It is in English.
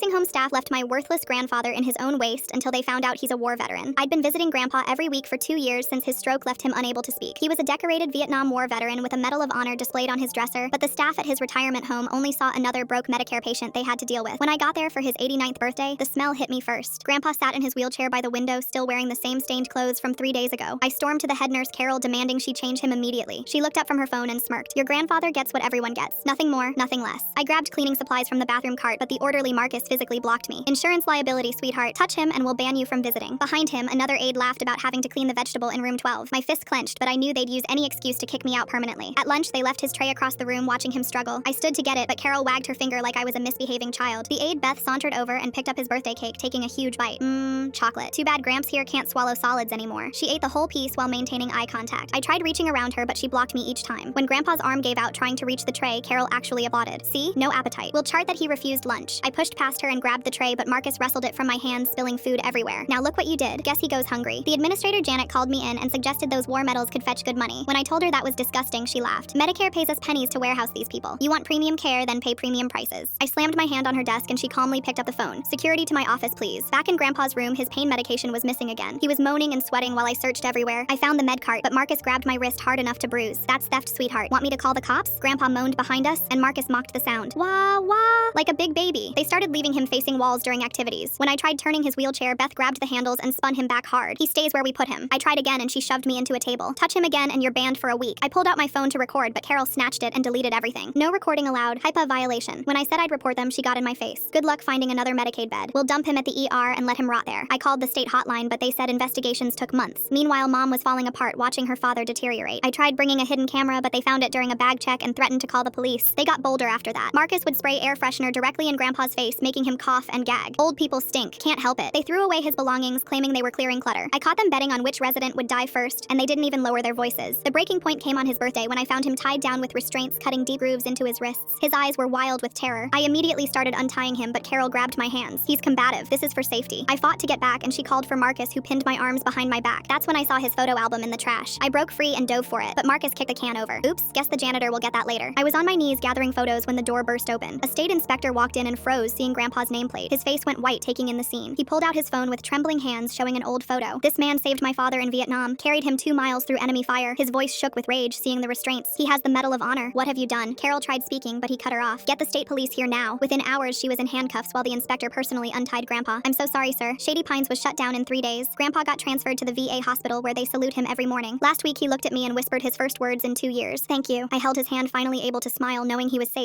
nursing home staff left my worthless grandfather in his own waste until they found out he's a war veteran. I'd been visiting Grandpa every week for 2 years since his stroke left him unable to speak. He was a decorated Vietnam War veteran with a Medal of Honor displayed on his dresser, but the staff at his retirement home only saw another broke Medicare patient they had to deal with. When I got there for his 89th birthday, the smell hit me first. Grandpa sat in his wheelchair by the window, still wearing the same stained clothes from 3 days ago. I stormed to the head nurse Carol, demanding she change him immediately. She looked up from her phone and smirked. "Your grandfather gets what everyone gets. Nothing more, nothing less." I grabbed cleaning supplies from the bathroom cart, but the orderly Marcus physically blocked me. "Insurance liability, sweetheart. Touch him and we'll ban you from visiting." Behind him, another aide laughed about having to clean the vegetable in room 12. My fist clenched, but I knew they'd use any excuse to kick me out permanently. At lunch, they left his tray across the room, watching him struggle. I stood to get it, but Carol wagged her finger like I was a misbehaving child. The aide Beth sauntered over and picked up his birthday cake, taking a huge bite. Chocolate. Too bad Gramps here can't swallow solids anymore. She ate the whole piece while maintaining eye contact. I tried reaching around her, but she blocked me each time. When Grandpa's arm gave out trying to reach the tray, Carol actually applauded. "See? No appetite." We'll chart that he refused lunch. I pushed past her and grabbed the tray, but Marcus wrestled it from my hands, spilling food everywhere. "Now look what you did." Guess he goes hungry. The administrator Janet called me in and suggested those war medals could fetch good money. When I told her that was disgusting, she laughed. "Medicare pays us pennies to warehouse these people. You want premium care, then pay premium prices." I slammed my hand on her desk and she calmly picked up the phone. "Security to my office, please." Back in Grandpa's room, his pain medication was missing again. He was moaning and sweating while I searched everywhere. I found the med cart, but Marcus grabbed my wrist hard enough to bruise. "That's theft, sweetheart. Want me to call the cops?" Grandpa moaned behind us, and Marcus mocked the sound. Wah, wah, like a big baby. They started leaving him facing walls during activities. When I tried turning his wheelchair, Beth grabbed the handles and spun him back hard. He stays where we put him. I tried again and she shoved me into a table. "Touch him again and you're banned for a week." I pulled out my phone to record, but Carol snatched it and deleted everything. "No recording allowed. HIPAA violation." When I said I'd report them, she got in my face. "Good luck finding another Medicaid bed. We'll dump him at the ER and let him rot there." I called the state hotline, but they said investigations took months. Meanwhile, Mom was falling apart, watching her father deteriorate. I tried bringing a hidden camera, but they found it during a bag check and threatened to call the police. They got bolder after that. Marcus would spray air freshener directly in Grandpa's face, making him cough and gag. Old people stink. Can't help it. They threw away his belongings, claiming they were clearing clutter. I caught them betting on which resident would die first, and they didn't even lower their voices. The breaking point came on his birthday when I found him tied down with restraints cutting deep grooves into his wrists. His eyes were wild with terror. I immediately started untying him, but Carol grabbed my hands. "He's combative. This is for safety." I fought to get back, and she called for Marcus, who pinned my arms behind my back. That's when I saw his photo album in the trash. I broke free and dove for it, but Marcus kicked the can over. "Oops, guess the janitor will get that later." I was on my knees gathering photos when the door burst open. A state inspector walked in and froze, seeing Grandpa's nameplate. His face went white, taking in the scene. He pulled out his phone with trembling hands, showing an old photo. "This man saved my father in Vietnam, carried him 2 miles through enemy fire." His voice shook with rage, seeing the restraints. "He has the Medal of Honor. What have you done?" Carol tried speaking, but he cut her off. "Get the state police here now." Within hours, she was in handcuffs while the inspector personally untied Grandpa. "I'm so sorry, sir." Shady Pines was shut down in 3 days. Grandpa got transferred to the VA hospital where they salute him every morning. Last week, he looked at me and whispered his first words in 2 years. "Thank you." I held his hand, finally able to smile, knowing he was safe.